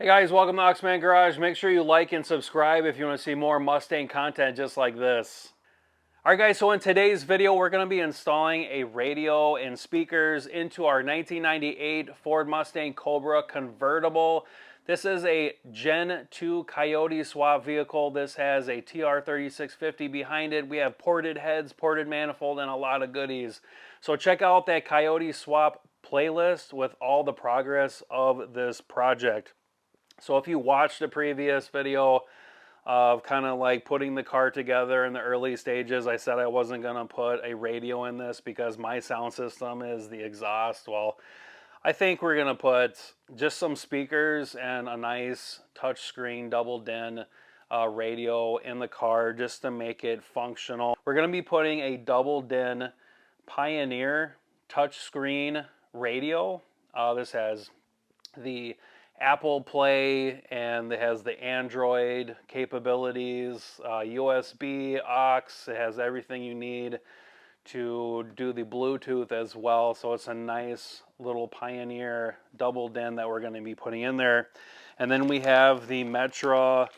Hey guys, welcome to Oxman Garage. Make sure you like and subscribe if you want to see more Mustang content just like this. Alright guys, so in today's video we're going to be installing a radio and speakers into our 1998 Ford Mustang Cobra convertible. This is a Gen 2 Coyote swap vehicle. This has a TR3650 behind it. We have ported heads, ported manifold, and a lot of goodies. So check out that Coyote swap playlist with all the progress of this project. So if you watched the previous video of kind of like putting the car together in the early stages, I said I wasn't going to put a radio in this because my sound system is the exhaust. Well, I think we're going to put just some speakers and a nice touchscreen double din radio in the car just to make it functional. We're going to be putting a double din Poineer touchscreen radio. This has the Apple Play and it has the Android capabilities, USB, aux, it has everything you need to do the Bluetooth as well. So it's a nice little Poineer double din that we're going to be putting in there. And then we have the Metra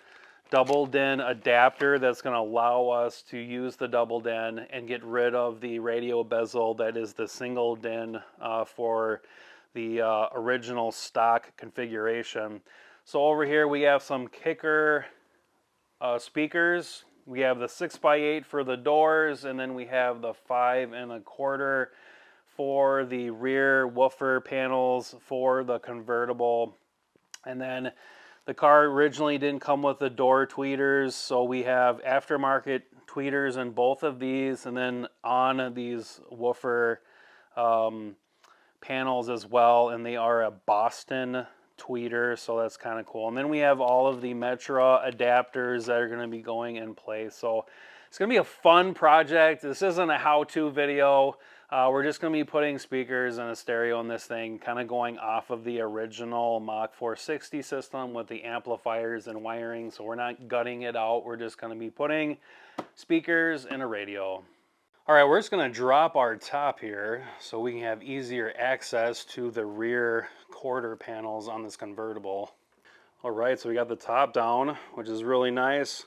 double din adapter that's going to allow us to use the double din and get rid of the radio bezel that is the single din for the original stock configuration. So over here we have some kicker speakers. We have the 6x8 for the doors, and then we have the 5 1/4 for the rear woofer panels for the convertible. And then the car originally didn't come with the door tweeters, so we have aftermarket tweeters in both of these, and then on these woofer panels as well, and they are a Boston tweeter, so that's kind of cool. And then we have all of the Metra adapters that are going to be going in place. So it's going to be a fun project. This isn't a how-to video. We're just going to be putting speakers and a stereo in this thing, kind of going off of the original Mach 460 system with the amplifiers and wiring. So we're not gutting it out. We're just going to be putting speakers and a radio. All right, we're just going to drop our top here so we can have easier access to the rear quarter panels on this convertible. All right, so we got the top down, which is really nice.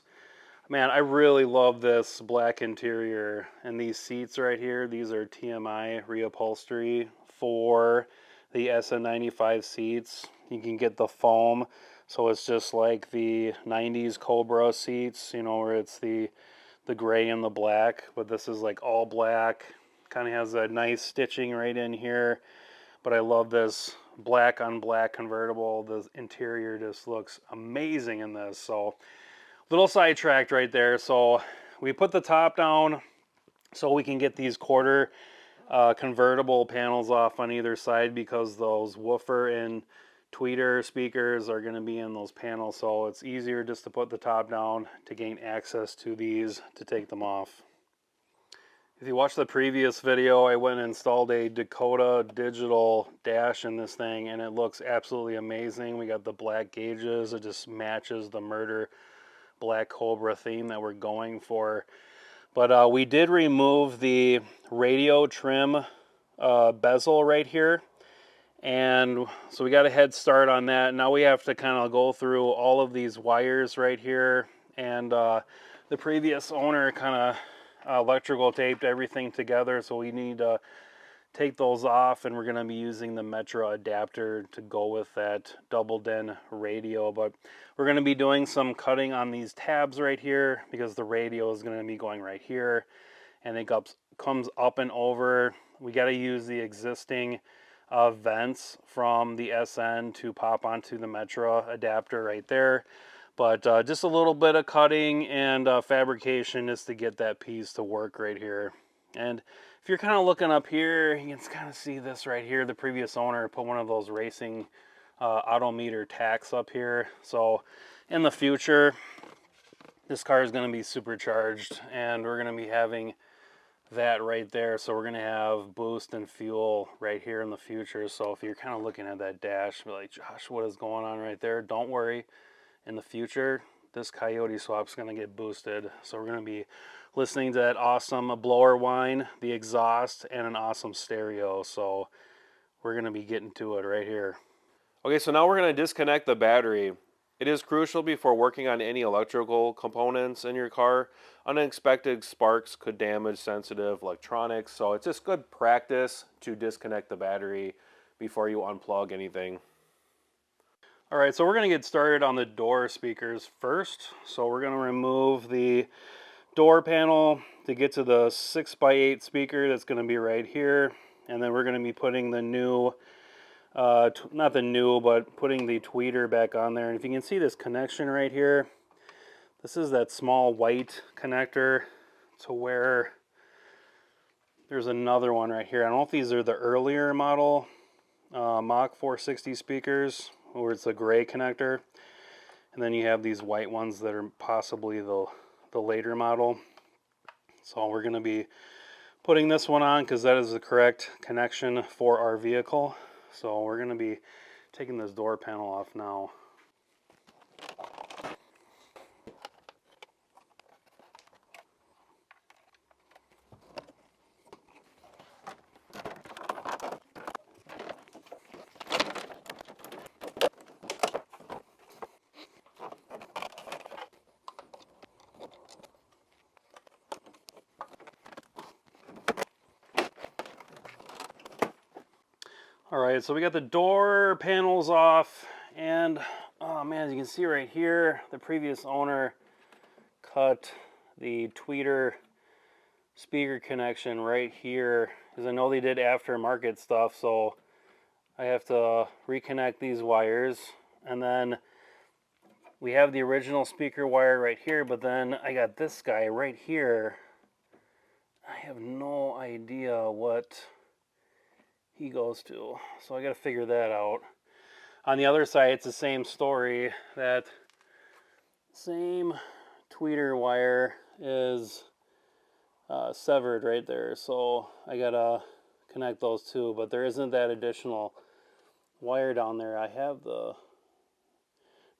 Man, I really love this black interior, and these seats right here, these are TMI reupholstery for the SN95 seats. You can get the foam, so it's just like the 90s Cobra seats, you know, where it's the gray and the black, but this is like all black. Kind of has a nice stitching right in here, but I love this black on black convertible. The interior just looks amazing in this. So little sidetracked right there. So we put the top down so we can get these quarter convertible panels off on either side, because those woofer and tweeter speakers are going to be in those panels, so it's easier just to put the top down to gain access to these to take them off. If you watched the previous video, I went and installed a Dakota digital dash in this thing, and it looks absolutely amazing. We got the black gauges. It just matches the murder black Cobra theme that we're going for. But we did remove the radio trim bezel right here. And so we got a head start on that. Now we have to kind of go through all of these wires right here. And the previous owner kind of electrical taped everything together. So we need to take those off, and we're going to be using the Metra adapter to go with that double din radio. But we're going to be doing some cutting on these tabs right here, because the radio is going to be going right here. And it comes up and over. We got to use the existing vents from the SN to pop onto the Metra adapter right there. But just a little bit of cutting and fabrication just to get that piece to work right here. And if you're kind of looking up here, you can kind of see this right here. The previous owner put one of those racing odometer tacks up here. So in the future, this car is going to be supercharged, and we're going to be having that right there. So we're going to have boost and fuel right here in the future. So if you're kind of looking at that dash, be like, Josh, what is going on right there? Don't worry. In the future, this Coyote swap is going to get boosted. So we're going to be listening to that awesome blower whine, the exhaust, and an awesome stereo. So we're going to be getting to it right here. Okay, so now we're going to disconnect the battery. It is crucial before working on any electrical components in your car. Unexpected sparks could damage sensitive electronics, so it's just good practice to disconnect the battery before you unplug anything. All right, so we're going to get started on the door speakers first. So we're going to remove the door panel to get to the 6x8 speaker that's going to be right here. And then we're going to be putting the new, not the new, but putting the tweeter back on there. And if you can see this connection right here, this is that small white connector to where there's another one right here. I don't know if these are the earlier model Mach 460 speakers, where it's a gray connector. And then you have these white ones that are possibly the later model. So we're going to be putting this one on because that is the correct connection for our vehicle. So we're going to be taking this door panel off now. All right, so we got the door panels off, and oh man, as you can see right here, the previous owner cut the tweeter speaker connection right here, because I know they did aftermarket stuff, so I have to reconnect these wires. And then we have the original speaker wire right here, but then I got this guy right here. I have no idea what he goes to, so I got to figure that out. On the other side, it's the same story. That same tweeter wire is severed right there, so I gotta connect those two, but there isn't that additional wire down there. I have the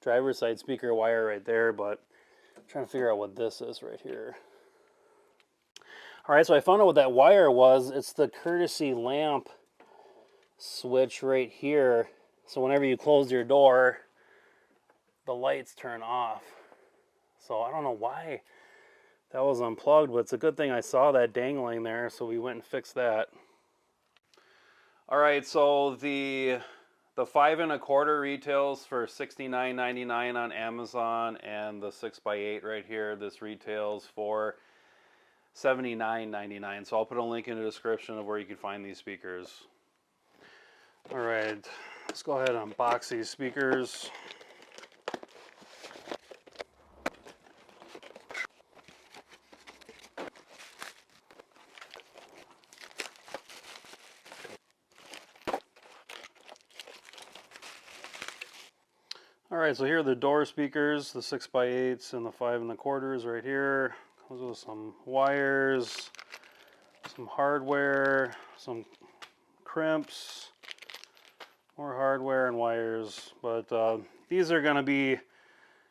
driver's side speaker wire right there, but I'm trying to figure out what this is right here. All right, so I found out what that wire was. It's the courtesy lamp switch right here. So whenever you close your door, the lights turn off. So I don't know why that was unplugged, but it's a good thing I saw that dangling there, so we went and fixed that. All right, so the 5 1/4 retails for $69.99 on Amazon, and the 6x8 right here, this retails for $79.99. So I'll put a link in the description of where you can find these speakers. All right, let's go ahead and unbox these speakers. All right, so here are the door speakers, the 6x8s and the 5 1/4s right here. Comes with some wires, some hardware, some crimps, more hardware and wires. But these are going to be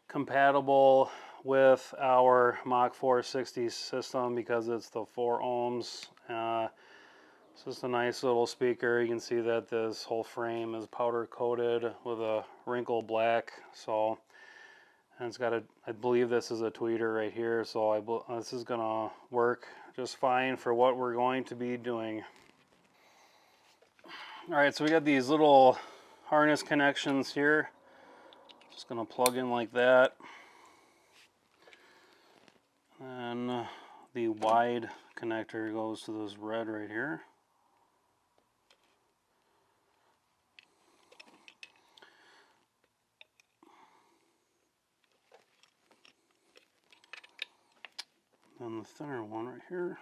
compatible with our Mach 460 system because it's the 4 ohms. It's just a nice little speaker. You can see that this whole frame is powder coated with a wrinkle black. So, and it's got a, I believe this is a tweeter right here. So this is gonna work just fine for what we're going to be doing. All right, so we got these little harness connections here. Just gonna plug in like that. And the wide connector goes to this red right here. And the thinner one right here.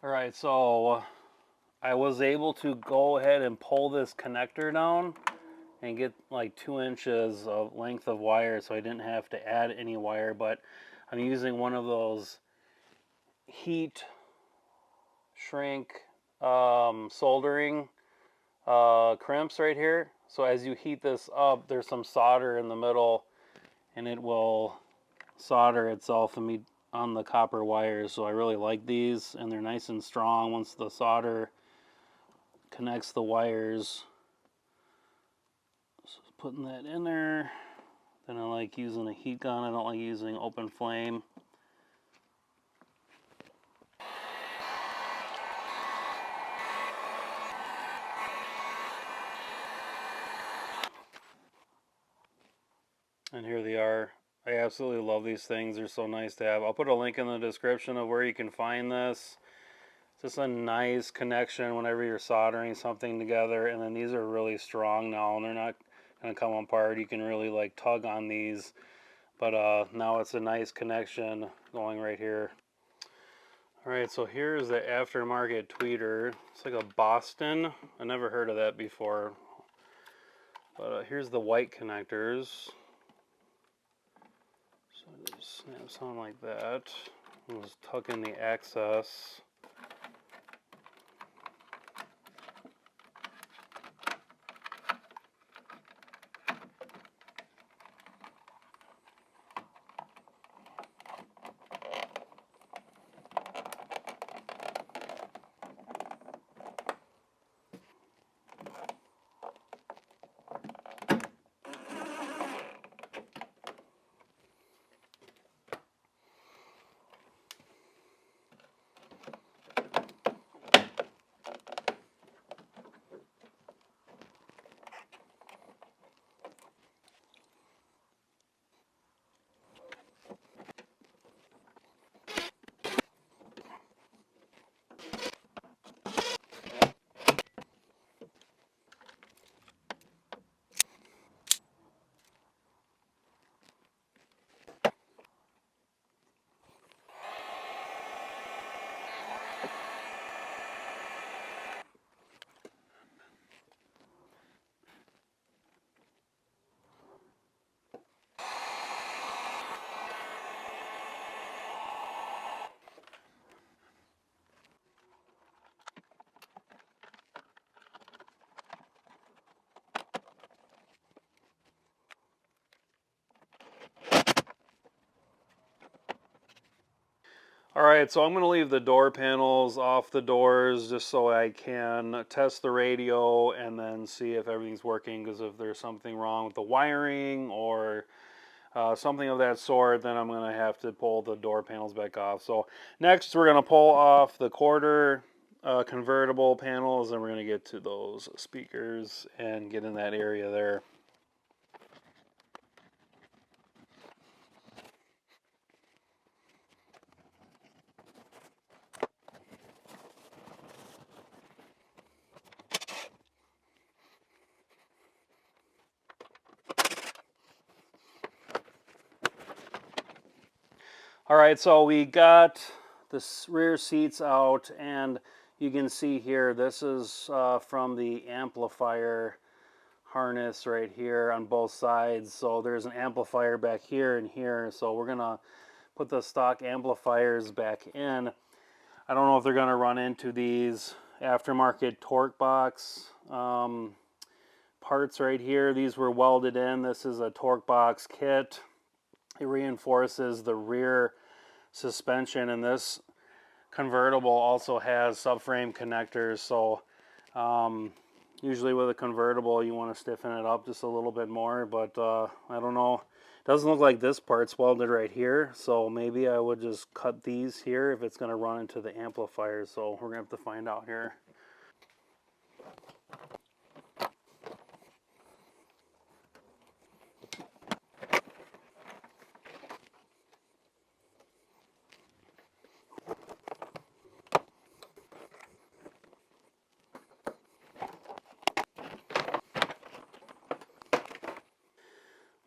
All right, so I was able to go ahead and pull this connector down, and get like 2 inches of length of wire, so I didn't have to add any wire. But I'm using one of those heat shrink soldering crimps right here. So as you heat this up, there's some solder in the middle, and it will solder itself on the copper wires. So I really like these, and they're nice and strong once the solder connects the wires. So putting that in there. Then I like using a heat gun. I don't like using open flame. And here they are. I absolutely love these things. They're so nice to have. I'll put a link in the description of where you can find this. Just a nice connection whenever you're soldering something together. And then these are really strong now, and they're not going to come apart. You can really like tug on these. But now it's a nice connection going right here. Alright, so here's the aftermarket tweeter. It's like a Boston. I never heard of that before. But here's the white connectors. So it just snaps on like that. I'll just tuck in the access. Alright, so I'm going to leave the door panels off the doors just so I can test the radio and then see if everything's working, because if there's something wrong with the wiring or something of that sort, then I'm going to have to pull the door panels back off. So next we're going to pull off the quarter convertible panels, and we're going to get to those speakers and get in that area there. All right, so we got the rear seats out, and you can see here, this is from the amplifier harness right here on both sides. So there's an amplifier back here and here. So we're gonna put the stock amplifiers back in. I don't know if they're gonna run into these aftermarket torque box parts right here. These were welded in. This is a torque box kit. It reinforces the rear suspension, and this convertible also has subframe connectors. So usually with a convertible you want to stiffen it up just a little bit more, but I don't know. It doesn't look like this part's welded right here, so maybe I would just cut these here if it's going to run into the amplifier. So we're going to have to find out here.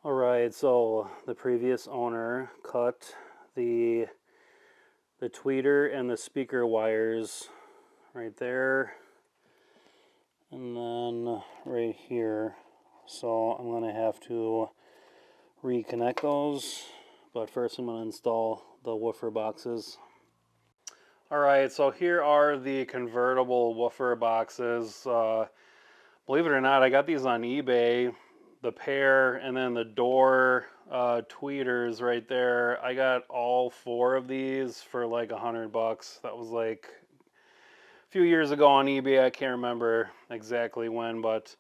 Alright, so the previous owner cut the tweeter and the speaker wires right there, and then right here So I'm going to have to reconnect those, but first I'm going to install the woofer boxes. Alright, so here are the convertible woofer boxes. Believe it or not, I got these on eBay, the pair, and then the door tweeters right there. I got all 4 of these for like $100. That was like a few years ago on eBay. I can't remember exactly when, but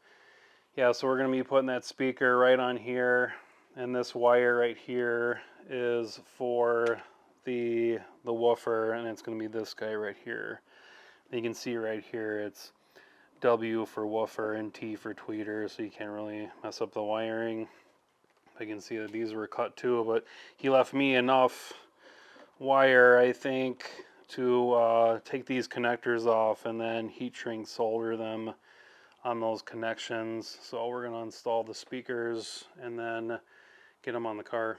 yeah, so we're going to be putting that speaker right on here, and this wire right here is for the woofer, and it's going to be this guy right here. You can see right here it's W for woofer and T for tweeter, so you can't really mess up the wiring. I can see that these were cut too, but he left me enough wire, I think, to take these connectors off and then heat shrink solder them on those connections. So we're going to install the speakers and then get them on the car.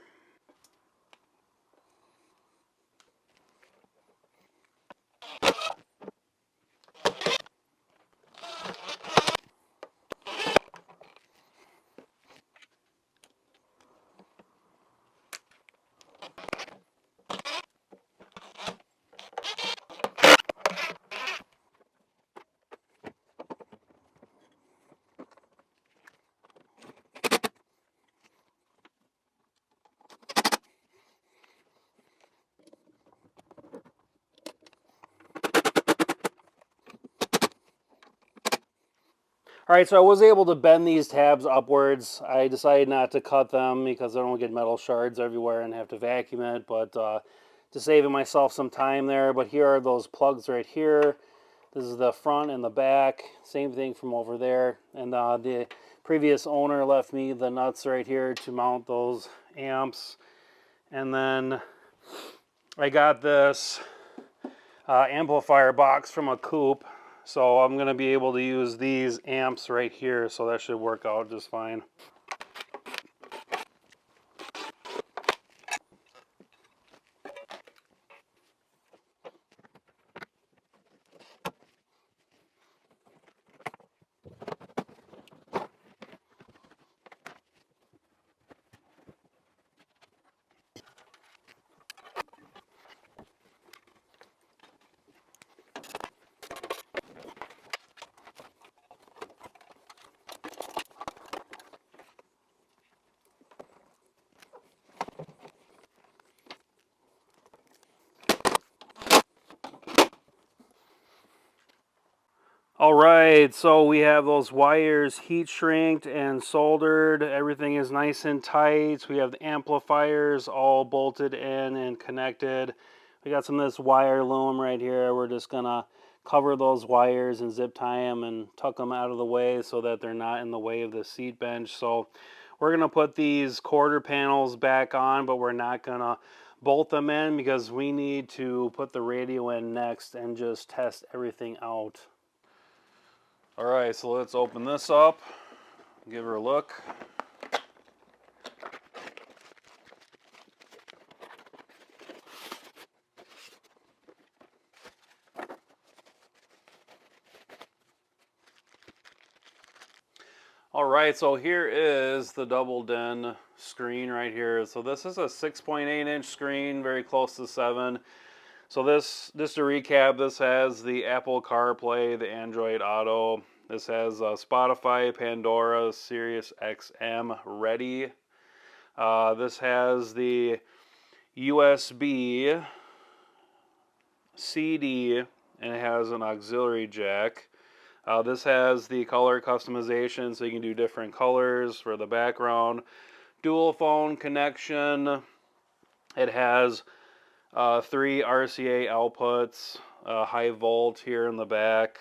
All right, so I was able to bend these tabs upwards. I decided not to cut them because I don't want to get metal shards everywhere and have to vacuum it, but to save myself some time there. But here are those plugs right here. This is the front and the back. Same thing from over there. And the previous owner left me the nuts right here to mount those amps. And then I got this amplifier box from a coupe. So I'm going to be able to use these amps right here, so that should work out just fine. All right, so we have those wires heat shrinked and soldered. Everything is nice and tight. We have the amplifiers all bolted in and connected. We got some of this wire loom right here. We're just gonna cover those wires and zip tie them and tuck them out of the way so that they're not in the way of the seat bench. So we're gonna put these quarter panels back on, but we're not gonna bolt them in because we need to put the radio in next and just test everything out. All right, so let's open this up, give her a look. All right, so here is the double den screen right here. So this is a 6.8-inch screen, very close to 7. So this, just to recap, this has the Apple CarPlay, the Android Auto. This has Spotify, Pandora, Sirius XM ready. This has the USB, CD, and it has an auxiliary jack. This has the color customization, so you can do different colors for the background. Dual phone connection. It has 3 RCA outputs, high volt here in the back.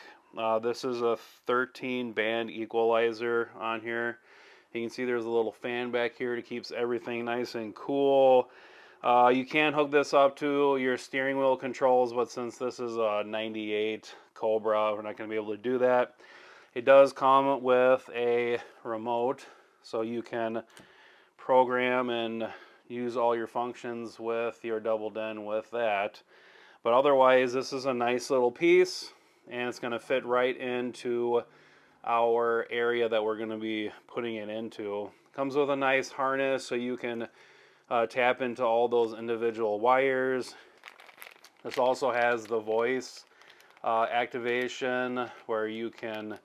This is a 13 band equalizer on here. You can see there's a little fan back here to keep everything nice and cool. You can hook this up to your steering wheel controls, but since this is a 98 Cobra, we're not going to be able to do that. It does come with a remote, so you can program and use all your functions with your double den with that. But otherwise, this is a nice little piece, and it's going to fit right into our area that we're going to be putting it into. Comes with a nice harness so you can tap into all those individual wires. This also has the voice activation where you can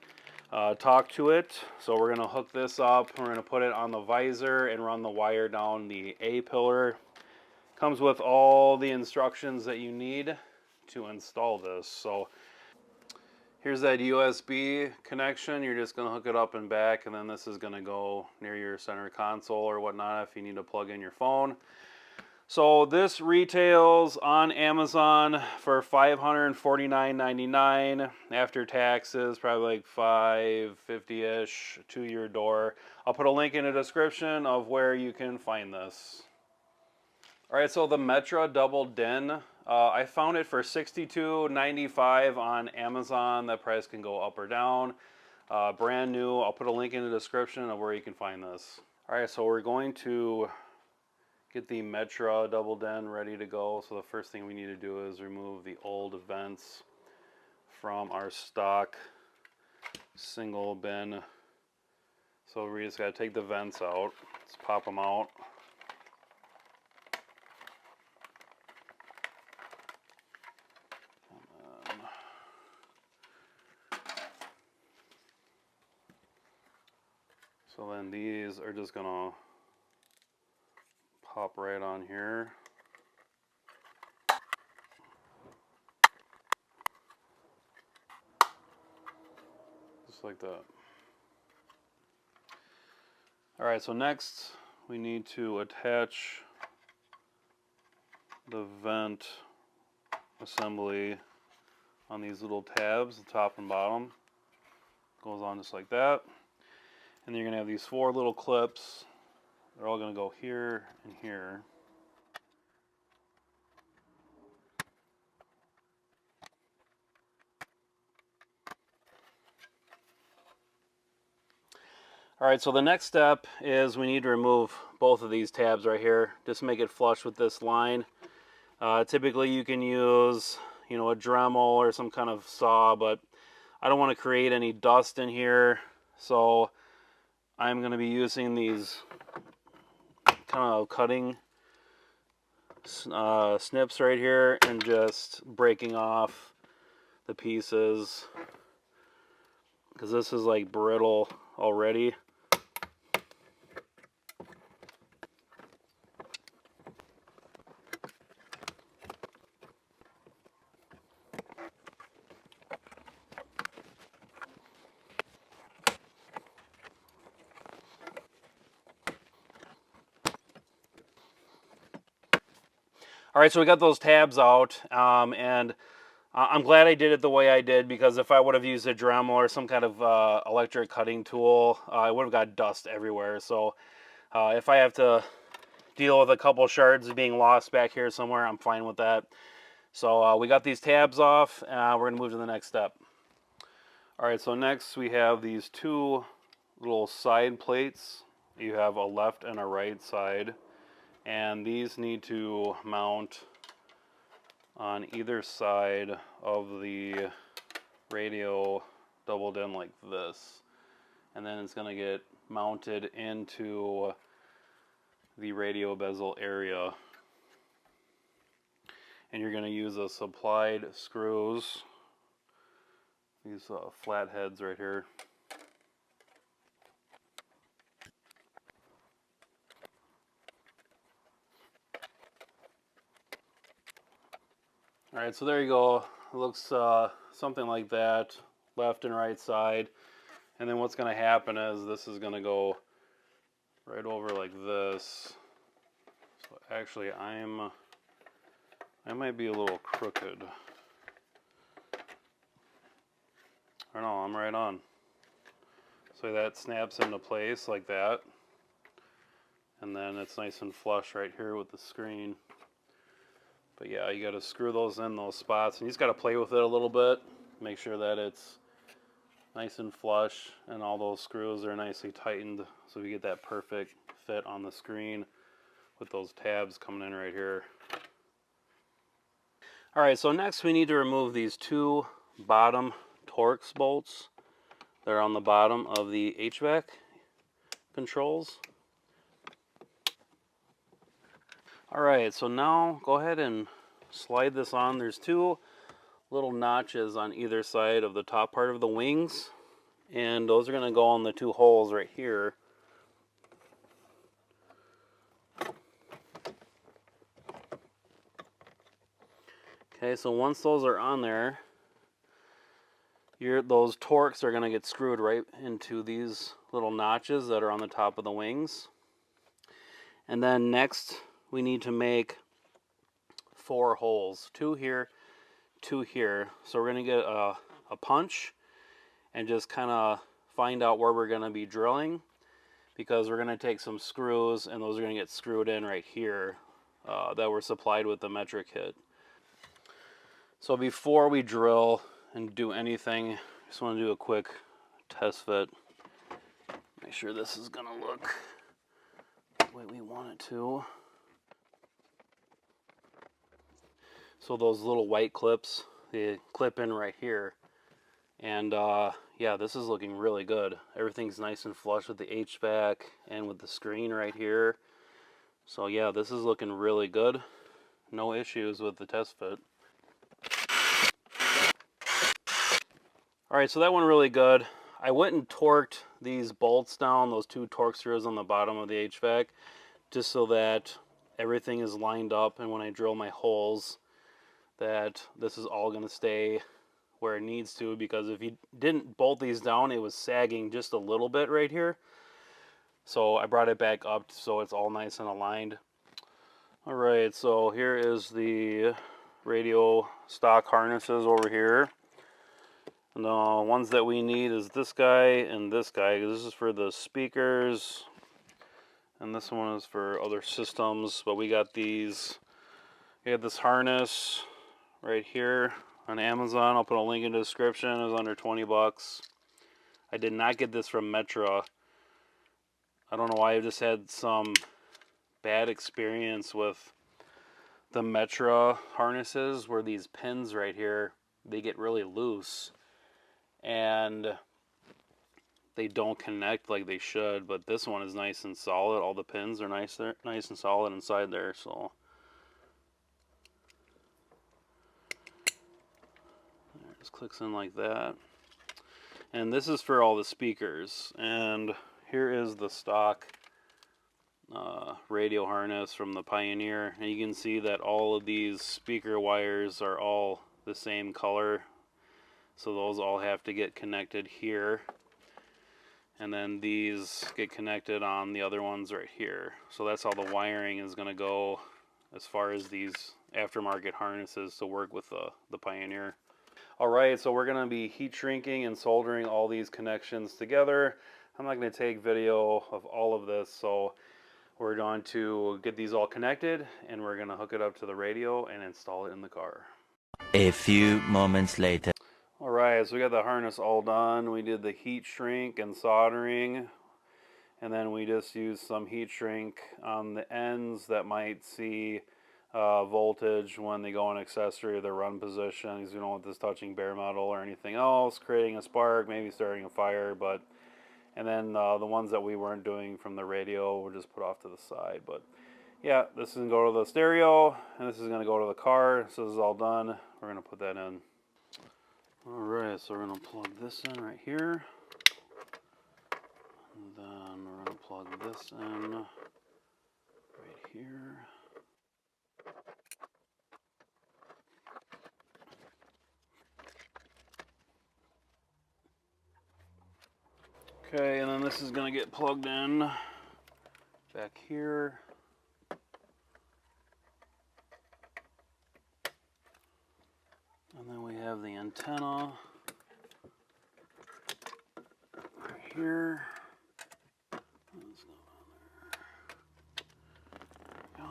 talk to it. So we're going to hook this up. We're going to put it on the visor and run the wire down the A-pillar. Comes with all the instructions that you need to install this. So here's that USB connection. You're just going to hook it up and back, and then this is going to go near your center console or whatnot if you need to plug in your phone. So this retails on Amazon for $549.99 after taxes, probably like $550-ish to your door. I'll put a link in the description of where you can find this. All right, so the Metra Double Din, I found it for $62.95 on Amazon. That price can go up or down. Brand new. I'll put a link in the description of where you can find this. All right, so we're going to get the Metra Double Den ready to go. So the first thing we need to do is remove the old vents from our stock single bin. So we just got to take the vents out. Let's pop them out. So then these are just gonna pop right on here. Just like that. All right, so next we need to attach the vent assembly on these little tabs, the top and bottom. Goes on just like that. And then you're gonna have these 4 little clips. They're all gonna go here and here. All right, so the next step is we need to remove both of these tabs right here. Just make it flush with this line. Typically you can use, a Dremel or some kind of saw, but I don't want to create any dust in here. So I'm going to be using these kind of cutting snips right here and just breaking off the pieces because this is like brittle already. All right, so we got those tabs out, and I'm glad I did it the way I did, because if I would have used a Dremel or some kind of electric cutting tool, I would have got dust everywhere. So if I have to deal with a couple shards being lost back here somewhere, I'm fine with that. So we got these tabs off. We're going to move to the next step. All right, so next we have these 2 little side plates. You have a left and a right side. And these need to mount on either side of the radio doubled in like this. And then it's going to get mounted into the radio bezel area. And you're going to use the supplied screws, these flat heads right here. All right, so there you go. It looks something like that, left and right side. And then what's going to happen is this is going to go right over like this. So actually, I might be a little crooked. Or no, I'm right on. So that snaps into place like that. And then it's nice and flush right here with the screen. But yeah, you got to screw those in those spots, and you just got to play with it a little bit. Make sure that it's nice and flush, and all those screws are nicely tightened, so we get that perfect fit on the screen with those tabs coming in right here. All right, so next we need to remove these 2 bottom Torx bolts that are on the bottom of the HVAC controls. Alright, so now go ahead and slide this on. There's two little notches on either side of the top part of the wings, and those are going to go in the two holes right here. Okay, so once those are on there, those torques are going to get screwed right into these little notches that are on the top of the wings. And then next we need to make 4 holes, 2 here, 2 here. So we're going to get a punch and just kind of find out where we're going to be drilling, because we're going to take some screws and those are going to get screwed in right here that were supplied with the Metra kit. So before we drill and do anything, just want to do a quick test fit. Make sure this is going to look the way we want it to. So those little white clips, they clip in right here. And yeah, this is looking really good. Everything's nice and flush with the HVAC and with the screen right here. So yeah, this is looking really good. No issues with the test fit. Alright, so that went really good. I went and torqued these bolts down, those 2 torque screws on the bottom of the HVAC, just so that everything is lined up, and when I drill my holes, that this is all going to stay where it needs to, because if you didn't bolt these down, it was sagging just a little bit right here. So I brought it back up so it's all nice and aligned. Alright, so here is the radio stock harnesses over here. And the ones that we need is this guy and this guy. This is for the speakers, and this one is for other systems. But we got these. We have this harness right here on Amazon. I'll put a link in the description. It was under 20 bucks. I did not get this from Metra. I don't know why. I just had some bad experience with the Metra harnesses, where these pins right here, they get really loose and they don't connect like they should. But this one is nice and solid. All the pins are nice and solid inside there. So it just clicks in like that. And this is for all the speakers. And here is the stock radio harness from the Poineer, and you can see that all of these speaker wires are all the same color. So those all have to get connected here, and then these get connected on the other ones right here. So that's how the wiring is going to go as far as these aftermarket harnesses to work with the Poineer. Alright, so we're going to be heat shrinking and soldering all these connections together. I'm not going to take video of all of this, so we're going to get these all connected and we're going to hook it up to the radio and install it in the car. A few moments later. Alright, so we got the harness all done. We did the heat shrink and soldering, and then we just used some heat shrink on the ends that might see voltage when they go in accessory or the run position, because we don't want this touching bare metal or anything else, creating a spark, maybe starting a fire. But and then the ones that we weren't doing from the radio we'll just put off to the side. But yeah, this is going to go to the stereo, and this is going to go to the car. So this is all done. We're going to put that in. Alright, so we're going to plug this in right here. And then we're going to plug this in right here. Okay, and then this is going to get plugged in back here. And then we have the antenna right here. Let's go down there. There we go.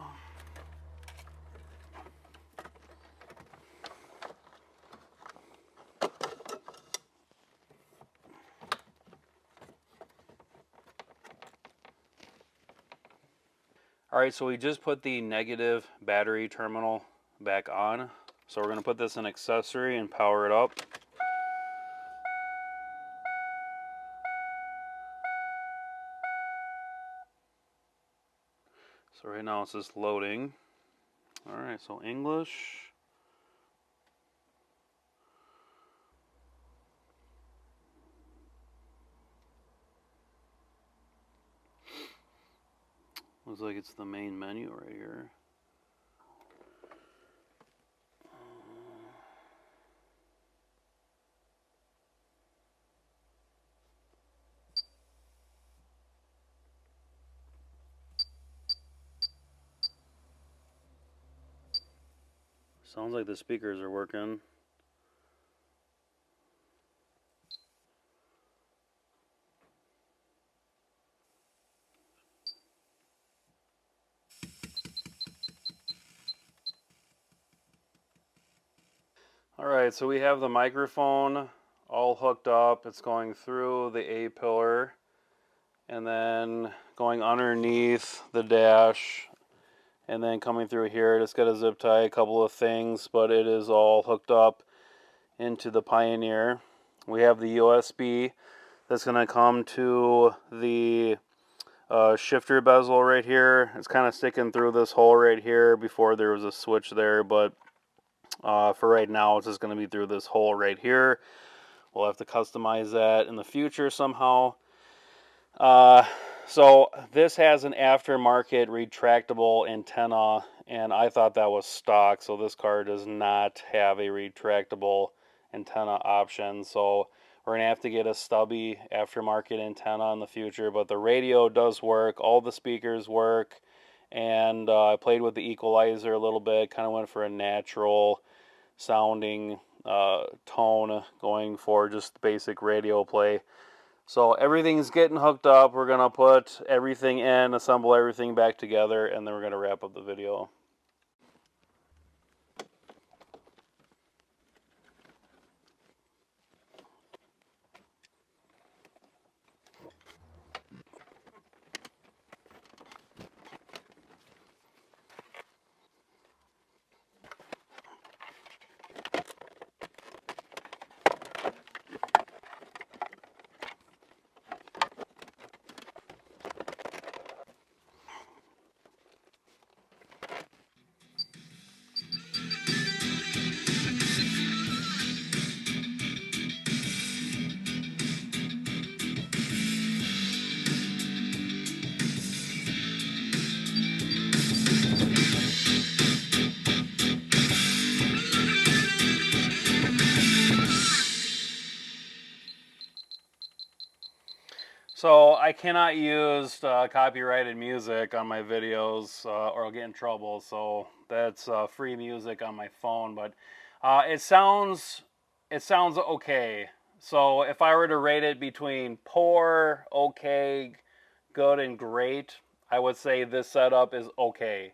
Alright, so we just put the negative battery terminal back on. So we're going to put this in accessory and power it up. So right now it's just loading. All right, so English. Looks like it's the main menu right here. Sounds like the speakers are working. Alright, so we have the microphone all hooked up. It's going through the A-pillar and then going underneath the dash and then coming through here. Just got a zip tie, a couple of things, but it is all hooked up into the Poineer. We have the USB that's going to come to the shifter bezel right here. It's kind of sticking through this hole right here. Before there was a switch there, but for right now it's just going to be through this hole right here. We'll have to customize that in the future somehow. So this has an aftermarket retractable antenna, and I thought that was stock, so this car does not have a retractable antenna option. So we're going to have to get a stubby aftermarket antenna in the future, but the radio does work, all the speakers work, and I played with the equalizer a little bit, kind of went for a natural sounding tone, going for just basic radio play. So everything's getting hooked up. We're going to put everything in, assemble everything back together, and then we're going to wrap up the video. So I cannot use copyrighted music on my videos or I'll get in trouble. So that's free music on my phone, but it sounds okay. So if I were to rate it between poor, okay, good, and great, I would say this setup is okay.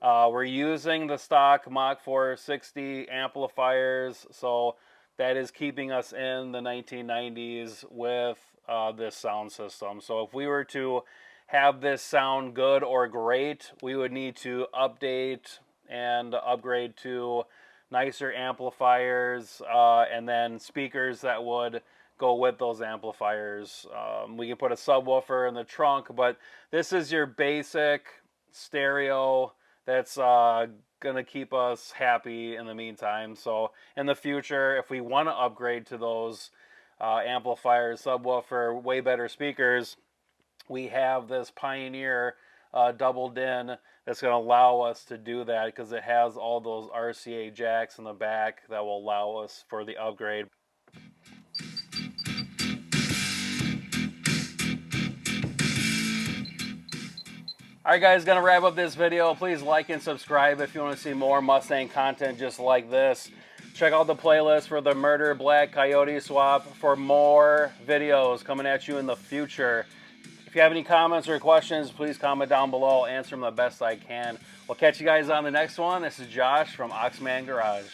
We're using the stock Mach 460 amplifiers, so that is keeping us in the 1990s with this sound system. So if we were to have this sound good or great, we would need to update and upgrade to nicer amplifiers and then speakers that would go with those amplifiers. We can put a subwoofer in the trunk, but this is your basic stereo that's gonna keep us happy in the meantime. So in the future, if we want to upgrade to those amplifiers, subwoofer, way better speakers, we have this Poineer doubled in that's going to allow us to do that because it has all those RCA jacks in the back that will allow us for the upgrade. Alright guys, gonna wrap up this video. Please like and subscribe if you want to see more Mustang content just like this. Check out the playlist for the Murder Black Coyote swap for more videos coming at you in the future. If you have any comments or questions, please comment down below. I'll answer them the best I can. We'll catch you guys on the next one. This is Josh from Oxman Garage.